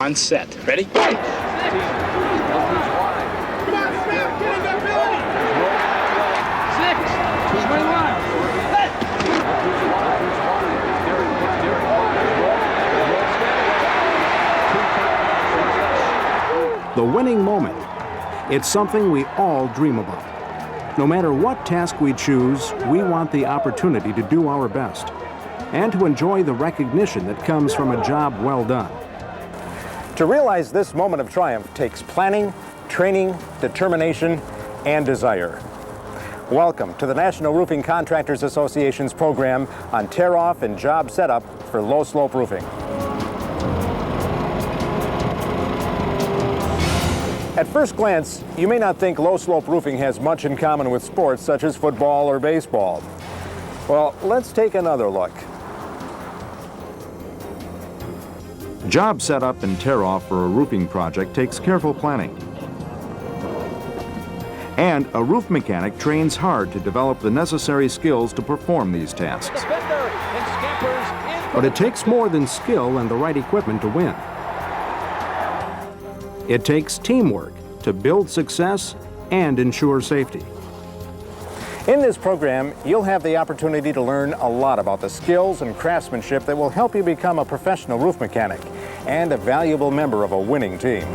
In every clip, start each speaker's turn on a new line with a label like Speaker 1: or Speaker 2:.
Speaker 1: On set. Ready?
Speaker 2: Come on, Smith, get in there, Billy! 6, 21.
Speaker 3: The winning moment. It's something we all dream about. No matter what task we choose, we want the opportunity to do our best and to enjoy the recognition that comes from a job well done.
Speaker 4: To realize this moment of triumph takes planning, training, determination, and desire. Welcome to the National Roofing Contractors Association's program on tear-off and job setup for low-slope roofing. At first glance, you may not think low-slope roofing has much in common with sports such as football or baseball. Well, let's take another look.
Speaker 5: Job setup and tear-off for a roofing project takes careful planning. And a roof mechanic trains hard to develop the necessary skills to perform these tasks. But it takes more than skill and the right equipment to win. It takes teamwork to build success and ensure safety.
Speaker 4: In this program, you'll have the opportunity to learn a lot about the skills and craftsmanship that will help you become a professional roof mechanic and a valuable member of a winning team.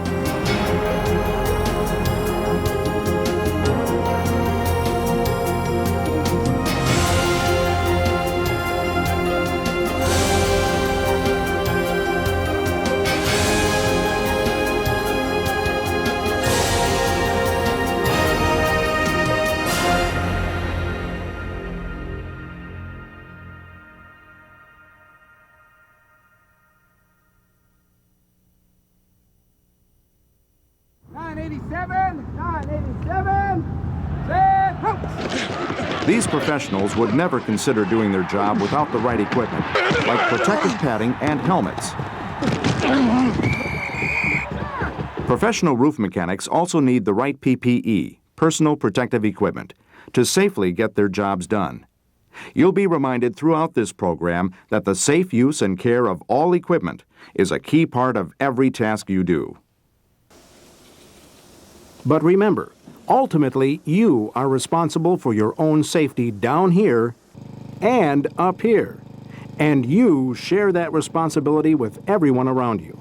Speaker 5: These professionals would never consider doing their job without the right equipment, like protective padding and helmets. Professional roof mechanics also need the right PPE, personal protective equipment, to safely get their jobs done. You'll be reminded throughout this program that the safe use and care of all equipment is a key part of every task you do.
Speaker 3: But remember, ultimately, you are responsible for your own safety down here and up here. And you share that responsibility with everyone around you.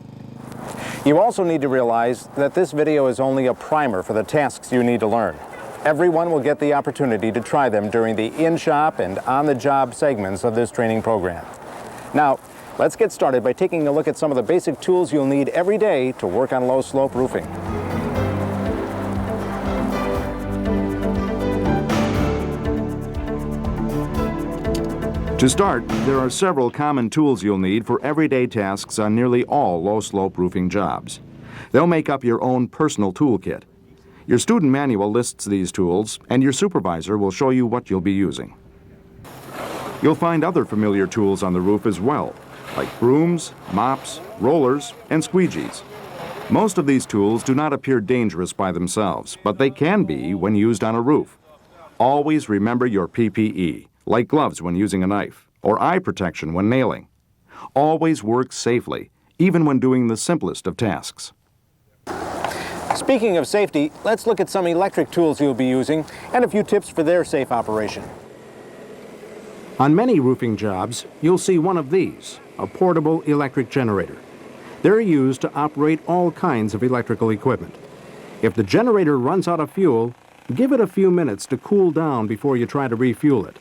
Speaker 4: You also need to realize that this video is only a primer for the tasks you need to learn. Everyone will get the opportunity to try them during the in-shop and on-the-job segments of this training program. Now, let's get started by taking a look at some of the basic tools you'll need every day to work on low-slope roofing.
Speaker 5: To start, there are several common tools you'll need for everyday tasks on nearly all low-slope roofing jobs. They'll make up your own personal toolkit. Your student manual lists these tools, and your supervisor will show you what you'll be using. You'll find other familiar tools on the roof as well, like brooms, mops, rollers, and squeegees. Most of these tools do not appear dangerous by themselves, but they can be when used on a roof. Always remember your PPE, like gloves when using a knife, or eye protection when nailing. Always work safely, even when doing the simplest of tasks.
Speaker 4: Speaking of safety, let's look at some electric tools you'll be using and a few tips for their safe operation.
Speaker 3: On many roofing jobs, you'll see one of these, a portable electric generator. They're used to operate all kinds of electrical equipment. If the generator runs out of fuel, give it a few minutes to cool down before you try to refuel it.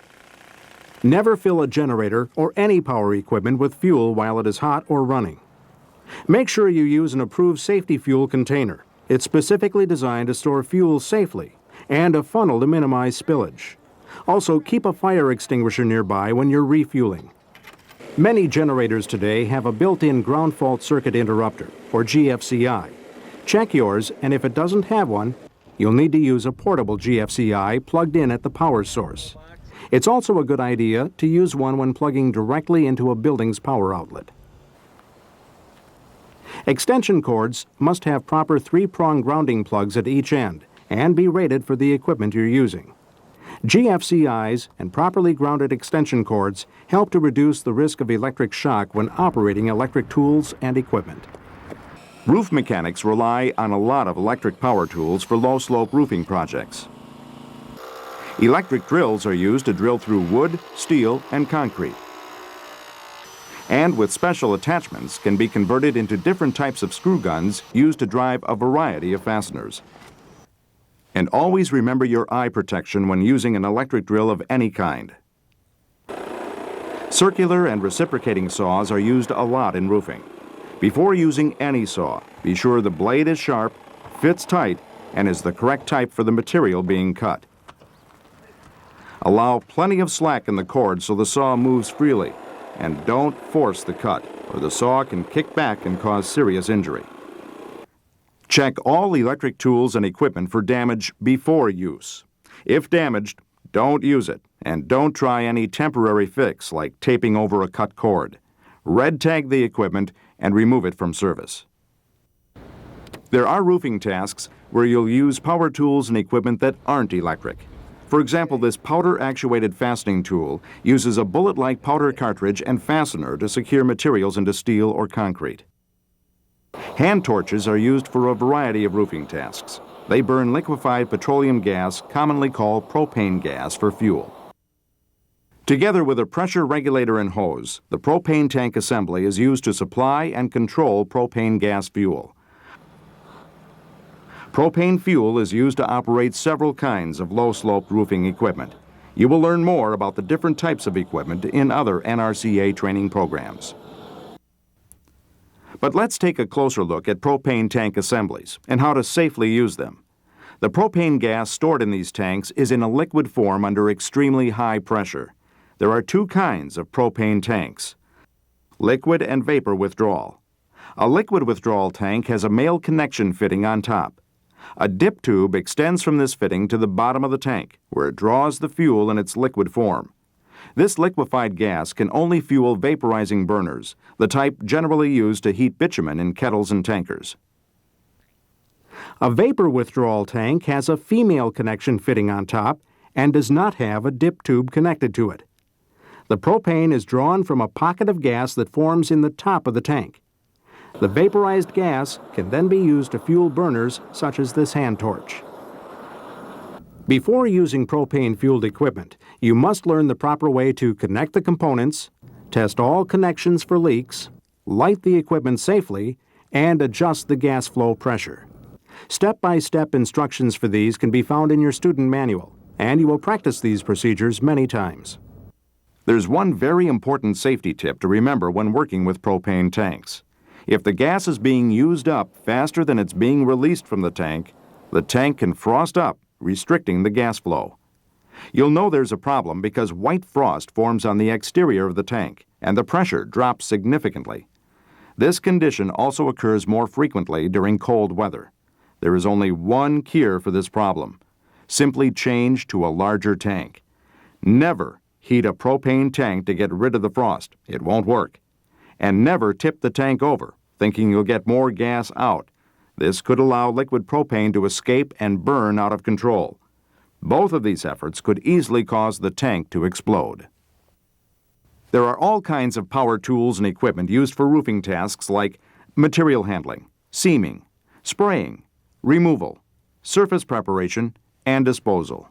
Speaker 3: Never fill a generator or any power equipment with fuel while it is hot or running. Make sure you use an approved safety fuel container. It's specifically designed to store fuel safely, and a funnel to minimize spillage. Also, keep a fire extinguisher nearby when you're refueling. Many generators today have a built-in ground fault circuit interrupter, or GFCI. Check yours, and if it doesn't have one, you'll need to use a portable GFCI plugged in at the power source. It's also a good idea to use one when plugging directly into a building's power outlet. Extension cords must have proper 3-prong grounding plugs at each end and be rated for the equipment you're using. GFCIs and properly grounded extension cords help to reduce the risk of electric shock when operating electric tools and equipment.
Speaker 5: Roof mechanics rely on a lot of electric power tools for low-slope roofing projects. Electric drills are used to drill through wood, steel, and concrete. And with special attachments can be converted into different types of screw guns used to drive a variety of fasteners. And always remember your eye protection when using an electric drill of any kind. Circular and reciprocating saws are used a lot in roofing. Before using any saw, be sure the blade is sharp, fits tight, and is the correct type for the material being cut. Allow plenty of slack in the cord so the saw moves freely, and don't force the cut, or the saw can kick back and cause serious injury. Check all electric tools and equipment for damage before use. If damaged, don't use it, and don't try any temporary fix like taping over a cut cord. Red tag the equipment and remove it from service. There are roofing tasks where you'll use power tools and equipment that aren't electric. For example, this powder-actuated fastening tool uses a bullet-like powder cartridge and fastener to secure materials into steel or concrete. Hand torches are used for a variety of roofing tasks. They burn liquefied petroleum gas, commonly called propane gas, for fuel. Together with a pressure regulator and hose, the propane tank assembly is used to supply and control propane gas fuel. Propane fuel is used to operate several kinds of low-slope roofing equipment. You will learn more about the different types of equipment in other NRCA training programs. But let's take a closer look at propane tank assemblies and how to safely use them. The propane gas stored in these tanks is in a liquid form under extremely high pressure. There are two kinds of propane tanks: liquid and vapor withdrawal. A liquid withdrawal tank has a male connection fitting on top. A dip tube extends from this fitting to the bottom of the tank, where it draws the fuel in its liquid form. This liquefied gas can only fuel vaporizing burners, the type generally used to heat bitumen in kettles and tankers.
Speaker 3: A vapor withdrawal tank has a female connection fitting on top and does not have a dip tube connected to it. The propane is drawn from a pocket of gas that forms in the top of the tank. The vaporized gas can then be used to fuel burners such as this hand torch. Before using propane-fueled equipment, you must learn the proper way to connect the components, test all connections for leaks, light the equipment safely, and adjust the gas flow pressure. Step-by-step instructions for these can be found in your student manual, and you will practice these procedures many times.
Speaker 5: There's one very important safety tip to remember when working with propane tanks. If the gas is being used up faster than it's being released from the tank can frost up, restricting the gas flow. You'll know there's a problem because white frost forms on the exterior of the tank, and the pressure drops significantly. This condition also occurs more frequently during cold weather. There is only one cure for this problem. Simply change to a larger tank. Never heat a propane tank to get rid of the frost. It won't work. And never tip the tank over, thinking you'll get more gas out. This could allow liquid propane to escape and burn out of control. Both of these efforts could easily cause the tank to explode. There are all kinds of power tools and equipment used for roofing tasks like material handling, seaming, spraying, removal, surface preparation, and disposal.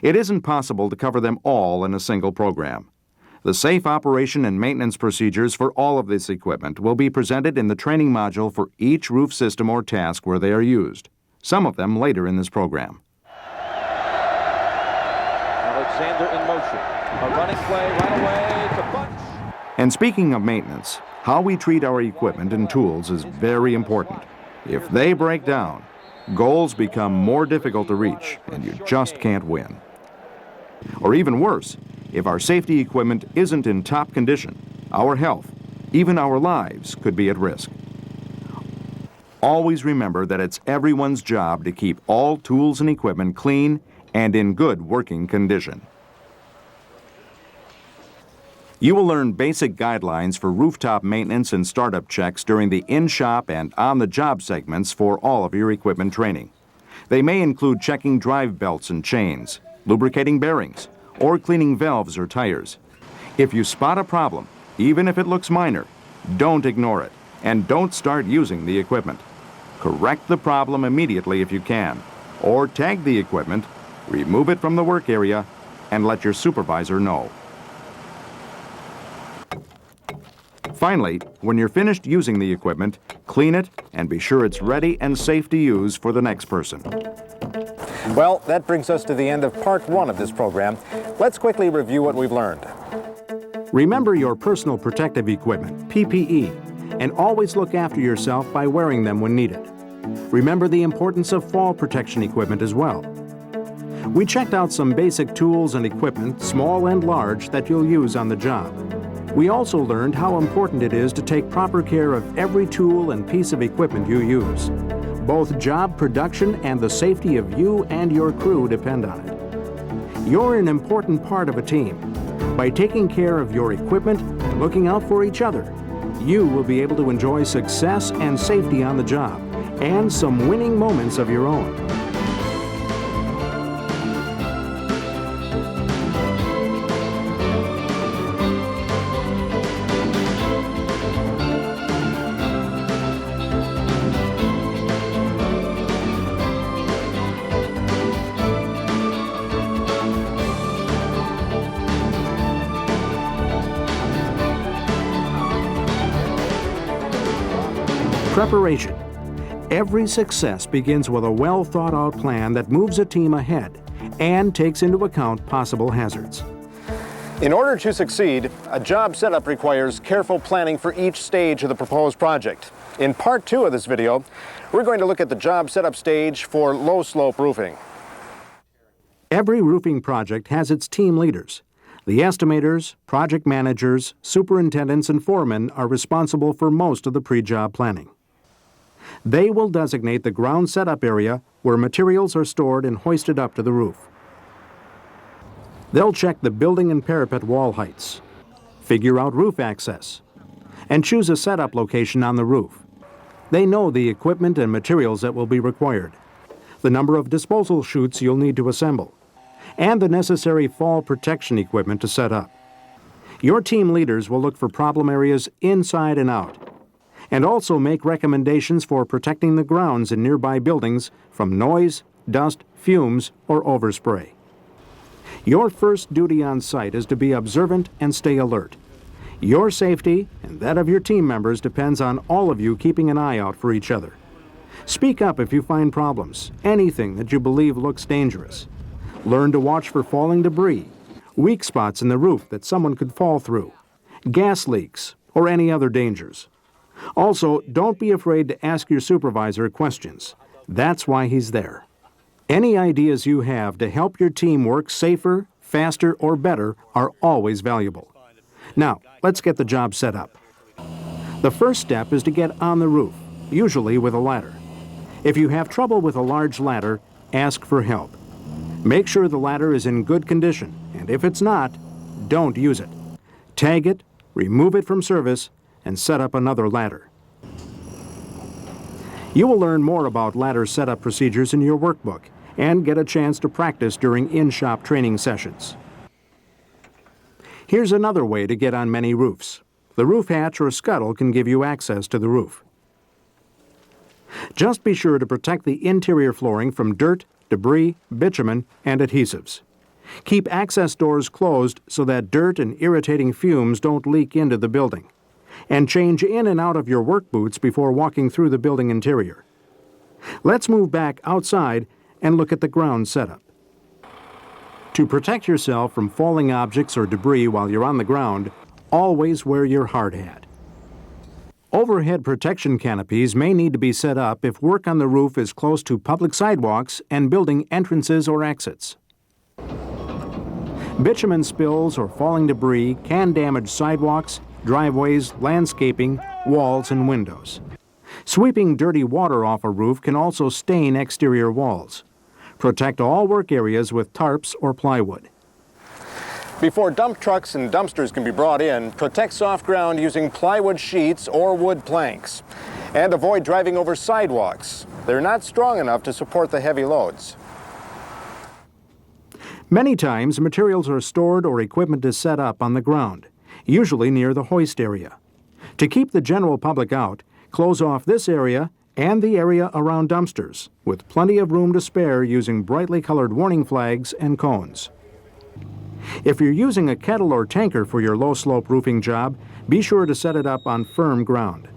Speaker 5: It isn't possible to cover them all in a single program. The safe operation and maintenance procedures for all of this equipment will be presented in the training module for each roof system or task where they are used, some of them later in this program.
Speaker 2: Alexander in motion. A running play right away to Bunch.
Speaker 5: And speaking of maintenance, how we treat our equipment and tools is very important. If they break down, goals become more difficult to reach and you just can't win. Or even worse, if our safety equipment isn't in top condition, our health, even our lives, could be at risk. Always remember that it's everyone's job to keep all tools and equipment clean and in good working condition. You will learn basic guidelines for rooftop maintenance and startup checks during the in-shop and on-the-job segments for all of your equipment training. They may include checking drive belts and chains, lubricating bearings, or cleaning valves or tires. If you spot a problem, even if it looks minor, don't ignore it and don't start using the equipment. Correct the problem immediately if you can, or tag the equipment, remove it from the work area, and let your supervisor know. Finally, when you're finished using the equipment, clean it and be sure it's ready and safe to use for the next person.
Speaker 4: Well, that brings us to the end of part 1 of this program. Let's quickly review what we've learned.
Speaker 3: Remember your personal protective equipment, PPE, and always look after yourself by wearing them when needed. Remember the importance of fall protection equipment as well. We checked out some basic tools and equipment, small and large, that you'll use on the job. We also learned how important it is to take proper care of every tool and piece of equipment you use. Both job production and the safety of you and your crew depend on it. You're an important part of a team. By taking care of your equipment and looking out for each other, you will be able to enjoy success and safety on the job, and some winning moments of your own. Preparation. Every success begins with a well-thought-out plan that moves a team ahead and takes into account possible hazards.
Speaker 4: In order to succeed, a job setup requires careful planning for each stage of the proposed project. In part 2 of this video, we're going to look at the job setup stage for low-slope roofing.
Speaker 3: Every roofing project has its team leaders. The estimators, project managers, superintendents, and foremen are responsible for most of the pre-job planning. They will designate the ground setup area where materials are stored and hoisted up to the roof. They'll check the building and parapet wall heights, figure out roof access, and choose a setup location on the roof. They know the equipment and materials that will be required, the number of disposal chutes you'll need to assemble, and the necessary fall protection equipment to set up. Your team leaders will look for problem areas inside and out, and also make recommendations for protecting the grounds in nearby buildings from noise, dust, fumes, or overspray. Your first duty on site is to be observant and stay alert. Your safety and that of your team members depends on all of you keeping an eye out for each other. Speak up if you find problems, anything that you believe looks dangerous. Learn to watch for falling debris, weak spots in the roof that someone could fall through, gas leaks, or any other dangers. Also, don't be afraid to ask your supervisor questions. That's why he's there. Any ideas you have to help your team work safer, faster, or better are always valuable. Now, let's get the job set up. The first step is to get on the roof, usually with a ladder. If you have trouble with a large ladder, ask for help. Make sure the ladder is in good condition, and if it's not, don't use it. Tag it, remove it from service, and set up another ladder. You will learn more about ladder setup procedures in your workbook and get a chance to practice during in-shop training sessions. Here's another way to get on many roofs. The roof hatch or scuttle can give you access to the roof. Just be sure to protect the interior flooring from dirt, debris, bitumen, and adhesives. Keep access doors closed so that dirt and irritating fumes don't leak into the building. And change in and out of your work boots before walking through the building interior. Let's move back outside and look at the ground setup. To protect yourself from falling objects or debris while you're on the ground, always wear your hard hat. Overhead protection canopies may need to be set up if work on the roof is close to public sidewalks and building entrances or exits. Bitumen spills or falling debris can damage sidewalks, driveways, landscaping, walls, and windows. Sweeping dirty water off a roof can also stain exterior walls. Protect all work areas with tarps or plywood.
Speaker 4: Before dump trucks and dumpsters can be brought in, protect soft ground using plywood sheets or wood planks. And avoid driving over sidewalks. They're not strong enough to support the heavy loads.
Speaker 3: Many times, materials are stored or equipment is set up on the ground, usually near the hoist area. To keep the general public out, close off this area and the area around dumpsters, with plenty of room to spare using brightly colored warning flags and cones. If you're using a kettle or tanker for your low-slope roofing job, be sure to set it up on firm ground.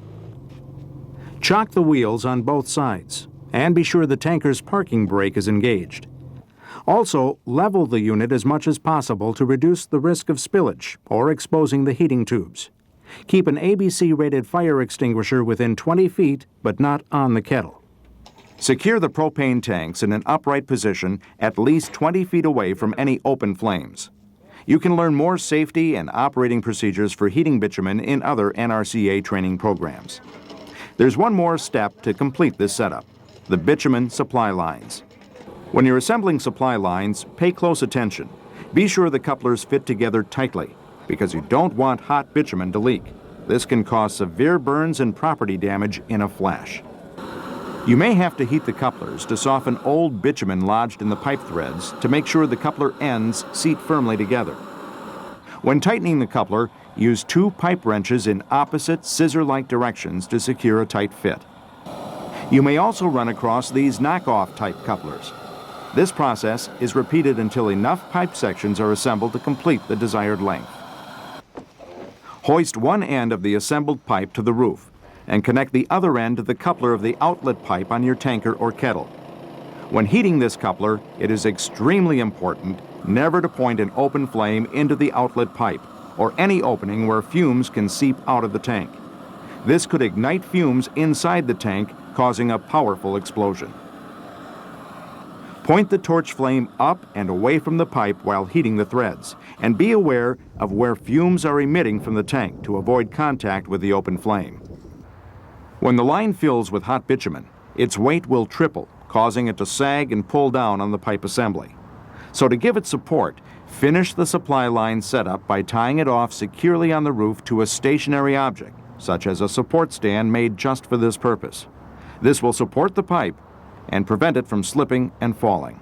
Speaker 3: Chock the wheels on both sides, and be sure the tanker's parking brake is engaged. Also, level the unit as much as possible to reduce the risk of spillage or exposing the heating tubes. Keep an ABC-rated fire extinguisher within 20 feet, but not on the kettle.
Speaker 5: Secure the propane tanks in an upright position at least 20 feet away from any open flames. You can learn more safety and operating procedures for heating bitumen in other NRCA training programs. There's one more step to complete this setup: the bitumen supply lines. When you're assembling supply lines, pay close attention. Be sure the couplers fit together tightly, because you don't want hot bitumen to leak. This can cause severe burns and property damage in a flash. You may have to heat the couplers to soften old bitumen lodged in the pipe threads to make sure the coupler ends seat firmly together. When tightening the coupler, use 2 pipe wrenches in opposite scissor-like directions to secure a tight fit. You may also run across these knockoff type couplers. This process is repeated until enough pipe sections are assembled to complete the desired length. Hoist one end of the assembled pipe to the roof and connect the other end to the coupler of the outlet pipe on your tanker or kettle. When heating this coupler, it is extremely important never to point an open flame into the outlet pipe or any opening where fumes can seep out of the tank. This could ignite fumes inside the tank, causing a powerful explosion. Point the torch flame up and away from the pipe while heating the threads, and be aware of where fumes are emitting from the tank to avoid contact with the open flame. When the line fills with hot bitumen, its weight will triple, causing it to sag and pull down on the pipe assembly. So to give it support, finish the supply line setup by tying it off securely on the roof to a stationary object, such as a support stand made just for this purpose. This will support the pipe and prevent it from slipping and falling.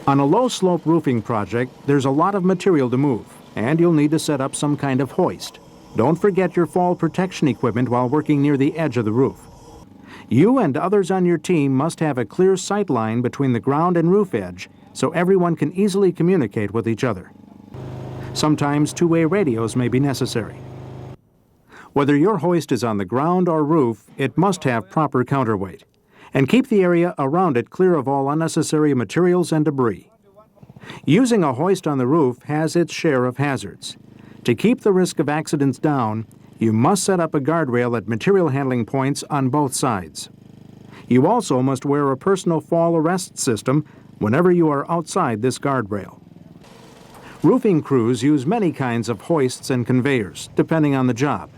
Speaker 3: On a low-slope roofing project, there's a lot of material to move, and you'll need to set up some kind of hoist. Don't forget your fall protection equipment while working near the edge of the roof. You and others on your team must have a clear sight line between the ground and roof edge so everyone can easily communicate with each other. Sometimes two-way radios may be necessary. Whether your hoist is on the ground or roof, it must have proper counterweight. And keep the area around it clear of all unnecessary materials and debris. Using a hoist on the roof has its share of hazards. To keep the risk of accidents down, you must set up a guardrail at material handling points on both sides. You also must wear a personal fall arrest system whenever you are outside this guardrail. Roofing crews use many kinds of hoists and conveyors, depending on the job.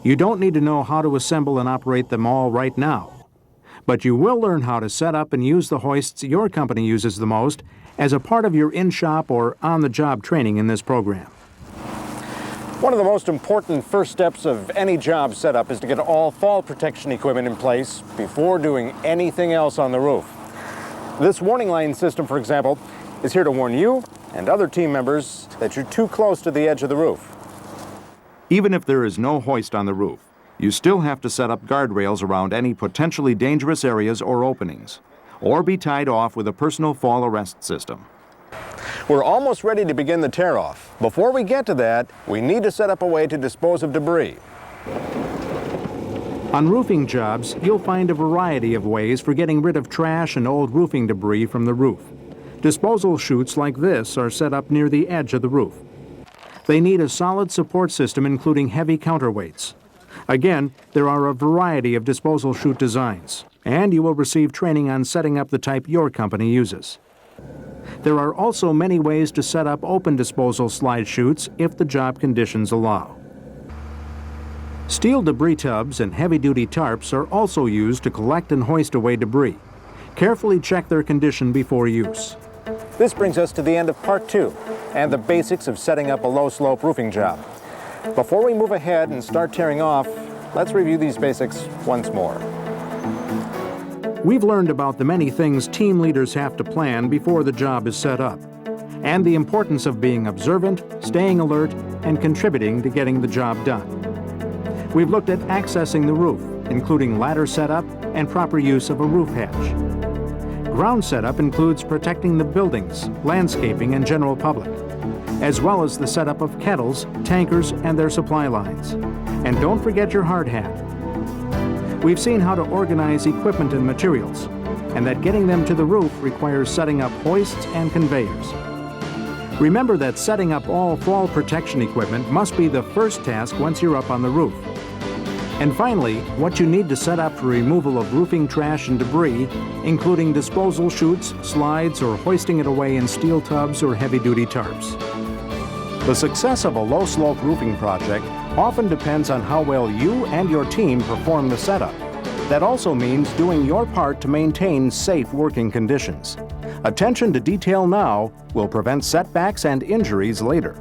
Speaker 3: You don't need to know how to assemble and operate them all right now, but you will learn how to set up and use the hoists your company uses the most as a part of your in-shop or on-the-job training in this program.
Speaker 4: One of the most important first steps of any job setup is to get all fall protection equipment in place before doing anything else on the roof. This warning line system, for example, is here to warn you and other team members that you're too close to the edge of the roof.
Speaker 5: Even if there is no hoist on the roof, you still have to set up guardrails around any potentially dangerous areas or openings, or be tied off with a personal fall arrest system.
Speaker 4: We're almost ready to begin the tear-off. Before we get to that, we need to set up a way to dispose of debris.
Speaker 3: On roofing jobs, you'll find a variety of ways for getting rid of trash and old roofing debris from the roof. Disposal chutes like this are set up near the edge of the roof. They need a solid support system including heavy counterweights. Again, there are a variety of disposal chute designs, and you will receive training on setting up the type your company uses. There are also many ways to set up open disposal slide chutes if the job conditions allow. Steel debris tubs and heavy-duty tarps are also used to collect and hoist away debris. Carefully check their condition before use.
Speaker 4: This brings us to the end of part 2 and the basics of setting up a low-slope roofing job. Before we move ahead and start tearing off, let's review these basics once more.
Speaker 3: We've learned about the many things team leaders have to plan before the job is set up, and the importance of being observant, staying alert, and contributing to getting the job done. We've looked at accessing the roof, including ladder setup and proper use of a roof hatch. Ground setup includes protecting the buildings, landscaping, and general public, as well as the setup of kettles, tankers, and their supply lines. And don't forget your hard hat. We've seen how to organize equipment and materials, and that getting them to the roof requires setting up hoists and conveyors. Remember that setting up all fall protection equipment must be the first task once you're up on the roof. And finally, what you need to set up for removal of roofing trash and debris, including disposal chutes, slides, or hoisting it away in steel tubs or heavy-duty tarps. The success of a low-slope roofing project often depends on how well you and your team perform the setup. That also means doing your part to maintain safe working conditions. Attention to detail now will prevent setbacks and injuries later.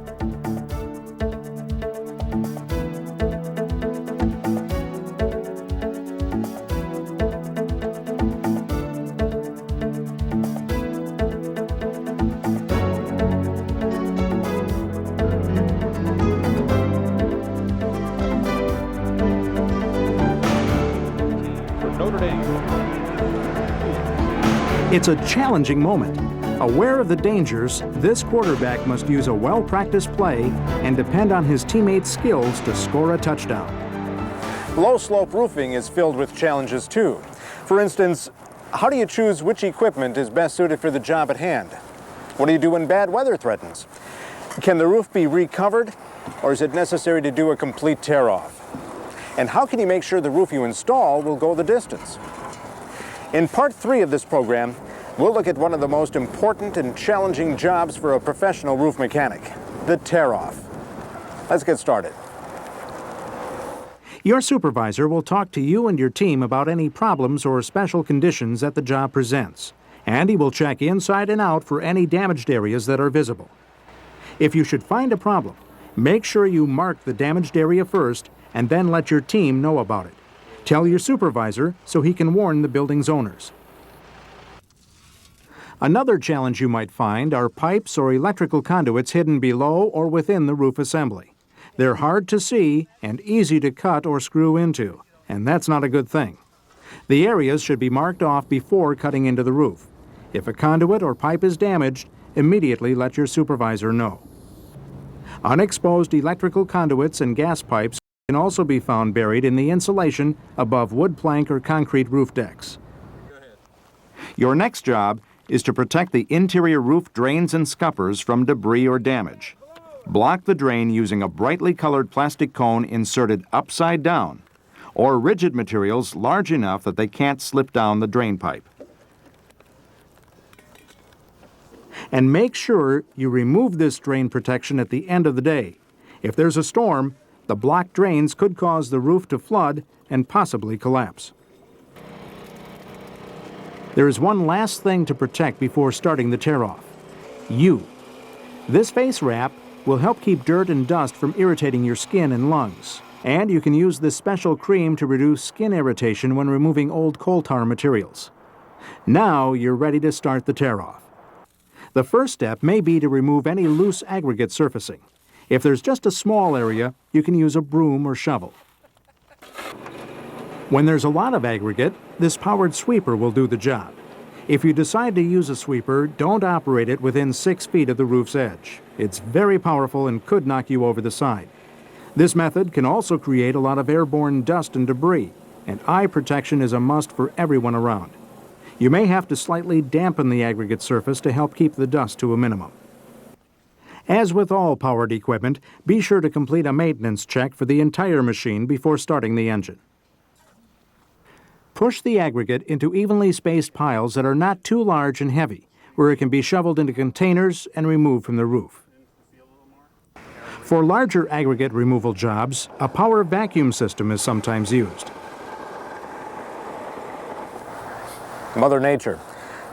Speaker 2: Notre Dame.
Speaker 3: It's a challenging moment. Aware of the dangers, this quarterback must use a well-practiced play and depend on his teammates' skills to score a touchdown.
Speaker 4: Low-slope roofing is filled with challenges too. For instance, how do you choose which equipment is best suited for the job at hand? What do you do when bad weather threatens? Can the roof be recovered, or is it necessary to do a complete tear-off? And how can you make sure the roof you install will go the distance? In part 3 of this program, we'll look at one of the most important and challenging jobs for a professional roof mechanic, the tear-off. Let's get started.
Speaker 3: Your supervisor will talk to you and your team about any problems or special conditions that the job presents, and he will check inside and out for any damaged areas that are visible. If you should find a problem, make sure you mark the damaged area first and then let your team know about it. Tell your supervisor so he can warn the building's owners. Another challenge you might find are pipes or electrical conduits hidden below or within the roof assembly. They're hard to see and easy to cut or screw into, and that's not a good thing. The areas should be marked off before cutting into the roof. If a conduit or pipe is damaged, immediately let your supervisor know. Unexposed electrical conduits and gas pipes can also be found buried in the insulation above wood plank or concrete roof decks.
Speaker 5: Your next job is to protect the interior roof drains and scuppers from debris or damage. Block the drain using a brightly colored plastic cone inserted upside down, or rigid materials large enough that they can't slip down the drain pipe.
Speaker 3: And make sure you remove this drain protection at the end of the day. If there's a storm, the blocked drains could cause the roof to flood and possibly collapse. There is one last thing to protect before starting the tear-off: you. This face wrap will help keep dirt and dust from irritating your skin and lungs. And you can use this special cream to reduce skin irritation when removing old coal tar materials. Now you're ready to start the tear-off. The first step may be to remove any loose aggregate surfacing. If there's just a small area, you can use a broom or shovel. When there's a lot of aggregate, this powered sweeper will do the job. If you decide to use a sweeper, don't operate it within 6 feet of the roof's edge. It's very powerful and could knock you over the side. This method can also create a lot of airborne dust and debris, and eye protection is a must for everyone around. You may have to slightly dampen the aggregate surface to help keep the dust to a minimum. As with all powered equipment, be sure to complete a maintenance check for the entire machine before starting the engine. Push the aggregate into evenly spaced piles that are not too large and heavy, where it can be shoveled into containers and removed from the roof. For larger aggregate removal jobs, a power vacuum system is sometimes used.
Speaker 4: Mother Nature,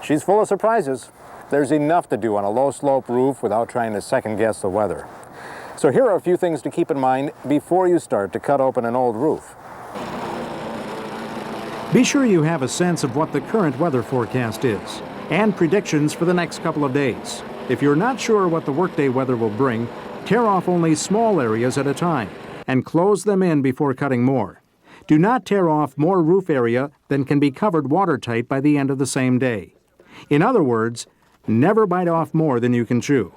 Speaker 4: she's full of surprises. There's enough to do on a low-slope roof without trying to second-guess the weather. So here are a few things to keep in mind before you start to cut open an old roof.
Speaker 3: Be sure you have a sense of what the current weather forecast is and predictions for the next couple of days. If you're not sure what the workday weather will bring, tear off only small areas at a time and close them in before cutting more. Do not tear off more roof area than can be covered watertight by the end of the same day. In other words, never bite off more than you can chew.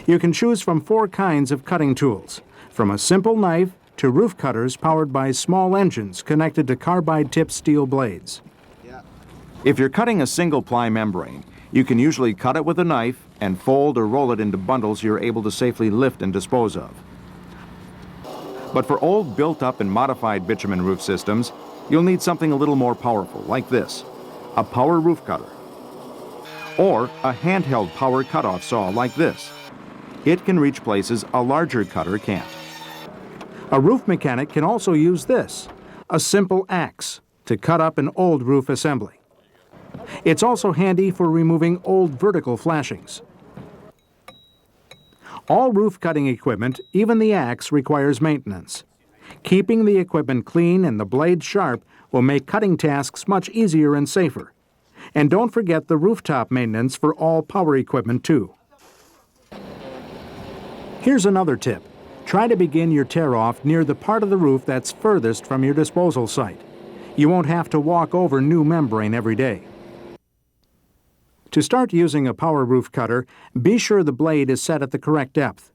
Speaker 3: You can choose from 4 kinds of cutting tools, from a simple knife to roof cutters powered by small engines connected to carbide-tipped steel blades.
Speaker 5: If you're cutting a single-ply membrane, you can usually cut it with a knife and fold or roll it into bundles you're able to safely lift and dispose of. But for old built-up and modified bitumen roof systems, you'll need something a little more powerful, like this, a power roof cutter, or a handheld power cutoff saw like this. It can reach places a larger cutter can't.
Speaker 3: A roof mechanic can also use this, a simple axe, to cut up an old roof assembly. It's also handy for removing old vertical flashings. All roof cutting equipment, even the axe, requires maintenance. Keeping the equipment clean and the blades sharp will make cutting tasks much easier and safer. And don't forget the rooftop maintenance for all power equipment too. Here's another tip. Try to begin your tear-off near the part of the roof that's furthest from your disposal site. You won't have to walk over new membrane every day. To start using a power roof cutter, be sure the blade is set at the correct depth.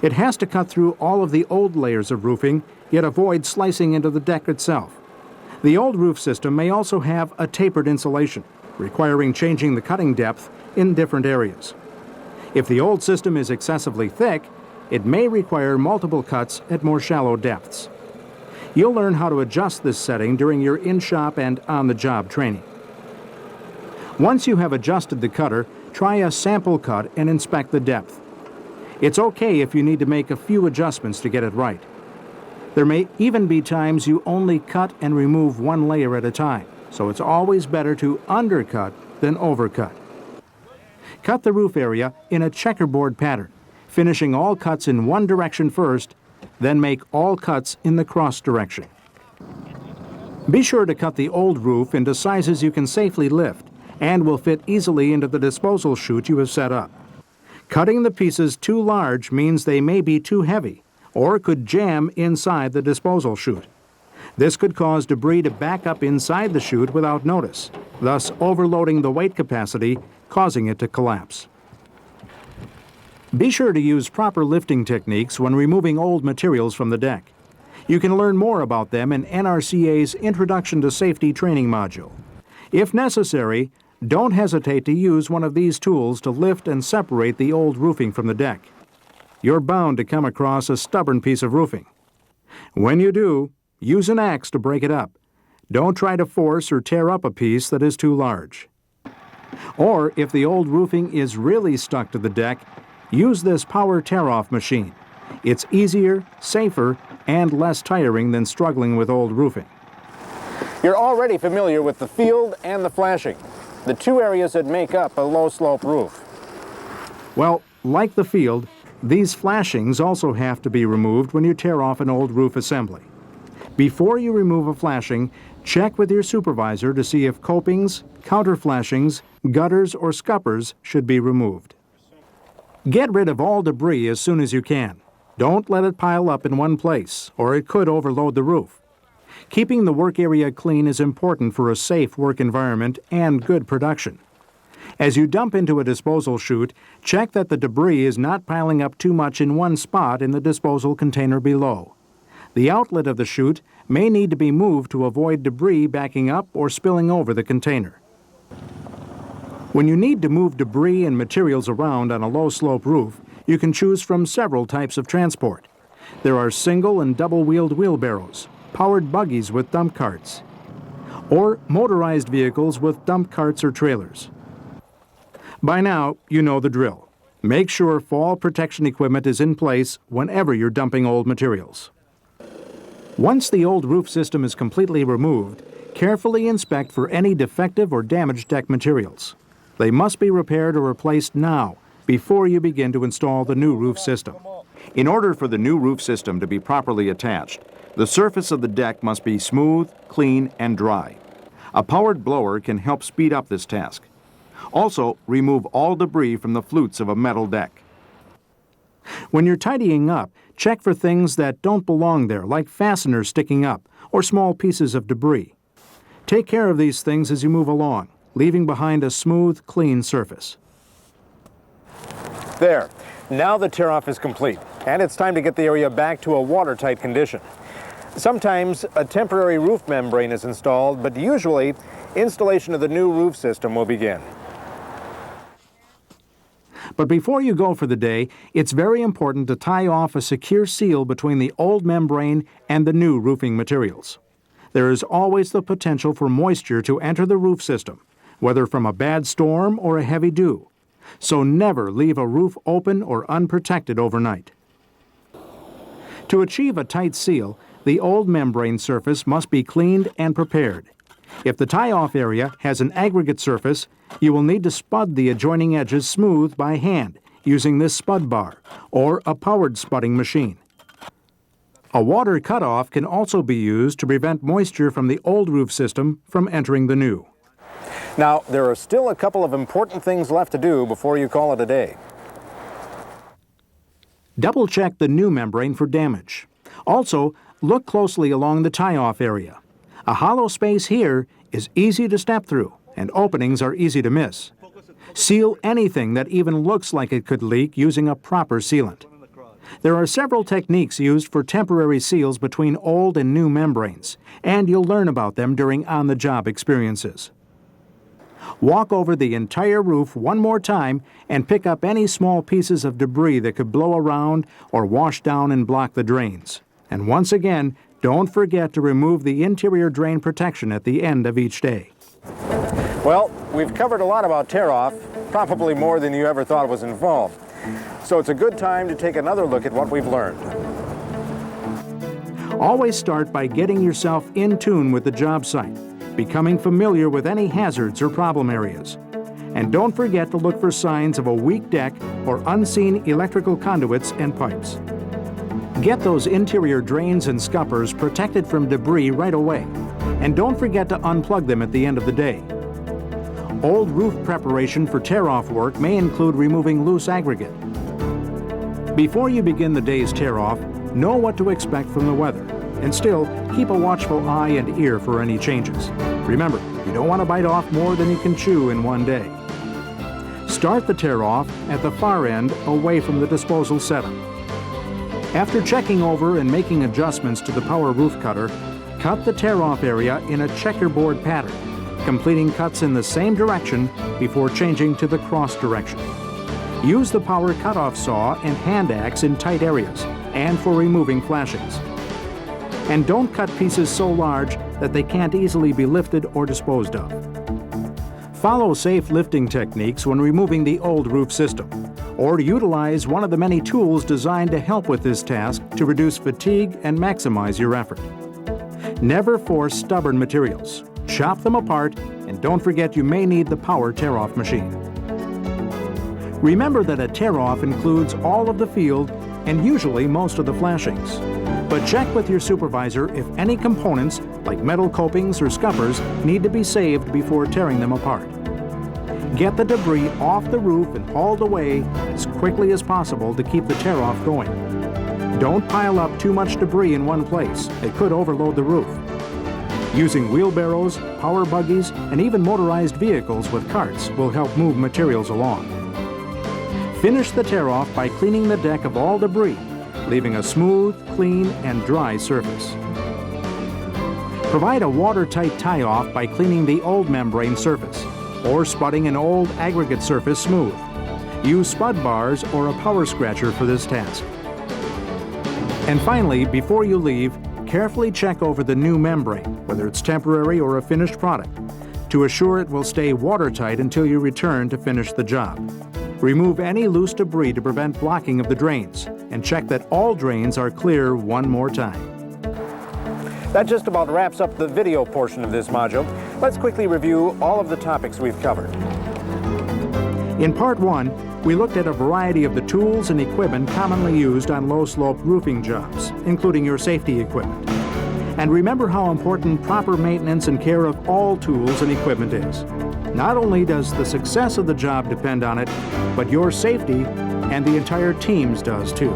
Speaker 3: It has to cut through all of the old layers of roofing, yet avoid slicing into the deck itself. The old roof system may also have a tapered insulation, requiring changing the cutting depth in different areas. If the old system is excessively thick, it may require multiple cuts at more shallow depths. You'll learn how to adjust this setting during your in-shop and on-the-job training. Once you have adjusted the cutter, try a sample cut and inspect the depth. It's okay if you need to make a few adjustments to get it right. There may even be times you only cut and remove one layer at a time, so it's always better to undercut than overcut. Cut the roof area in a checkerboard pattern, finishing all cuts in one direction first, then make all cuts in the cross direction. Be sure to cut the old roof into sizes you can safely lift and will fit easily into the disposal chute you have set up. Cutting the pieces too large means they may be too heavy or could jam inside the disposal chute. This could cause debris to back up inside the chute without notice, thus overloading the weight capacity, causing it to collapse. Be sure to use proper lifting techniques when removing old materials from the deck. You can learn more about them in NRCA's Introduction to Safety training module. If necessary, don't hesitate to use one of these tools to lift and separate the old roofing from the deck. You're bound to come across a stubborn piece of roofing. When you do, use an axe to break it up. Don't try to force or tear up a piece that is too large. Or if the old roofing is really stuck to the deck, use this power tear-off machine. It's easier, safer, and less tiring than struggling with old roofing.
Speaker 4: You're already familiar with the field and the flashing, the 2 areas that make up a low-slope roof.
Speaker 3: Well, like the field, these flashings also have to be removed when you tear off an old roof assembly. Before you remove a flashing, check with your supervisor to see if copings, counter flashings, gutters, or scuppers should be removed. Get rid of all debris as soon as you can. Don't let it pile up in one place, or it could overload the roof. Keeping the work area clean is important for a safe work environment and good production. As you dump into a disposal chute, check that the debris is not piling up too much in one spot in the disposal container below. The outlet of the chute may need to be moved to avoid debris backing up or spilling over the container. When you need to move debris and materials around on a low-slope roof, you can choose from several types of transport. There are single and double-wheeled wheelbarrows, powered buggies with dump carts, or motorized vehicles with dump carts or trailers. By now, you know the drill. Make sure fall protection equipment is in place whenever you're dumping old materials. Once the old roof system is completely removed, carefully inspect for any defective or damaged deck materials. They must be repaired or replaced now, before you begin to install the new roof system.
Speaker 5: In order for the new roof system to be properly attached, the surface of the deck must be smooth, clean, and dry. A powered blower can help speed up this task. Also, remove all debris from the flutes of a metal deck.
Speaker 3: When you're tidying up, check for things that don't belong there, like fasteners sticking up or small pieces of debris. Take care of these things as you move along, leaving behind a smooth, clean surface.
Speaker 4: There. Now the tear-off is complete, and it's time to get the area back to a watertight condition. Sometimes a temporary roof membrane is installed, but usually installation of the new roof system will begin.
Speaker 3: But before you go for the day, it's very important to tie off a secure seal between the old membrane and the new roofing materials. There is always the potential for moisture to enter the roof system, whether from a bad storm or a heavy dew. So never leave a roof open or unprotected overnight. To achieve a tight seal, the old membrane surface must be cleaned and prepared. If the tie-off area has an aggregate surface, you will need to spud the adjoining edges smooth by hand using this spud bar or a powered spudding machine. A water cutoff can also be used to prevent moisture from the old roof system from entering the new.
Speaker 4: Now, there are still a couple of important things left to do before you call it a day.
Speaker 3: Double-check the new membrane for damage. Also, look closely along the tie-off area. A hollow space here is easy to step through, and openings are easy to miss. Seal anything that even looks like it could leak using a proper sealant. There are several techniques used for temporary seals between old and new membranes, and you'll learn about them during on-the-job experiences. Walk over the entire roof one more time and pick up any small pieces of debris that could blow around or wash down and block the drains. And once again, don't forget to remove the interior drain protection at the end of each day.
Speaker 4: Well, we've covered a lot about tear-off, probably more than you ever thought was involved. So it's a good time to take another look at what we've learned.
Speaker 3: Always start by getting yourself in tune with the job site, becoming familiar with any hazards or problem areas. And don't forget to look for signs of a weak deck or unseen electrical conduits and pipes. Get those interior drains and scuppers protected from debris right away, and don't forget to unplug them at the end of the day. Old roof preparation for tear-off work may include removing loose aggregate. Before you begin the day's tear-off, know what to expect from the weather, and still keep a watchful eye and ear for any changes. Remember, you don't want to bite off more than you can chew in one day. Start the tear-off at the far end away from the disposal setup. After checking over and making adjustments to the power roof cutter, cut the tear-off area in a checkerboard pattern, completing cuts in the same direction before changing to the cross direction. Use the power cutoff saw and hand axe in tight areas and for removing flashings. And don't cut pieces so large that they can't easily be lifted or disposed of. Follow safe lifting techniques when removing the old roof system, or utilize one of the many tools designed to help with this task to reduce fatigue and maximize your effort. Never force stubborn materials. Chop them apart, and don't forget you may need the power tear-off machine. Remember that a tear-off includes all of the field and usually most of the flashings. But check with your supervisor if any components, like metal copings or scuppers, need to be saved before tearing them apart. Get the debris off the roof and hauled away as quickly as possible to keep the tear-off going. Don't pile up too much debris in one place. It could overload the roof. Using wheelbarrows, power buggies, and even motorized vehicles with carts will help move materials along. Finish the tear-off by cleaning the deck of all debris, leaving a smooth, clean, and dry surface. Provide a watertight tie-off by cleaning the old membrane surface, or spudding an old aggregate surface smooth. Use spud bars or a power scratcher for this task. And finally, before you leave, carefully check over the new membrane, whether it's temporary or a finished product, to assure it will stay watertight until you return to finish the job. Remove any loose debris to prevent blocking of the drains, and check that all drains are clear one more time.
Speaker 4: That just about wraps up the video portion of this module. Let's quickly review all of the topics we've covered.
Speaker 3: In Part 1, we looked at a variety of the tools and equipment commonly used on low-slope roofing jobs, including your safety equipment. And remember how important proper maintenance and care of all tools and equipment is. Not only does the success of the job depend on it, but your safety and the entire team's does too.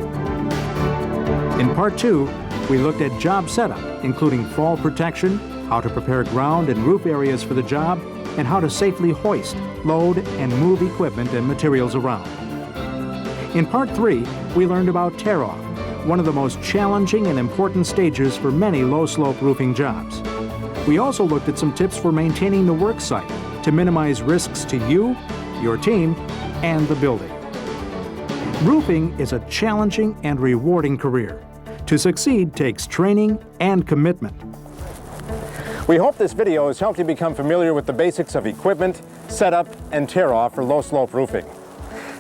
Speaker 3: In Part 2, we looked at job setup, including fall protection, how to prepare ground and roof areas for the job, and how to safely hoist, load, and move equipment and materials around. In Part 3, we learned about tear-off, one of the most challenging and important stages for many low-slope roofing jobs. We also looked at some tips for maintaining the work site to minimize risks to you, your team, and the building. Roofing is a challenging and rewarding career. To succeed takes training and commitment.
Speaker 4: We hope this video has helped you become familiar with the basics of equipment, setup, and tear-off for low-slope roofing.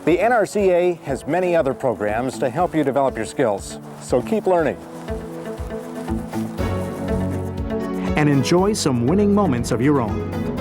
Speaker 4: The NRCA has many other programs to help you develop your skills, so keep learning.
Speaker 3: And enjoy some winning moments of your own.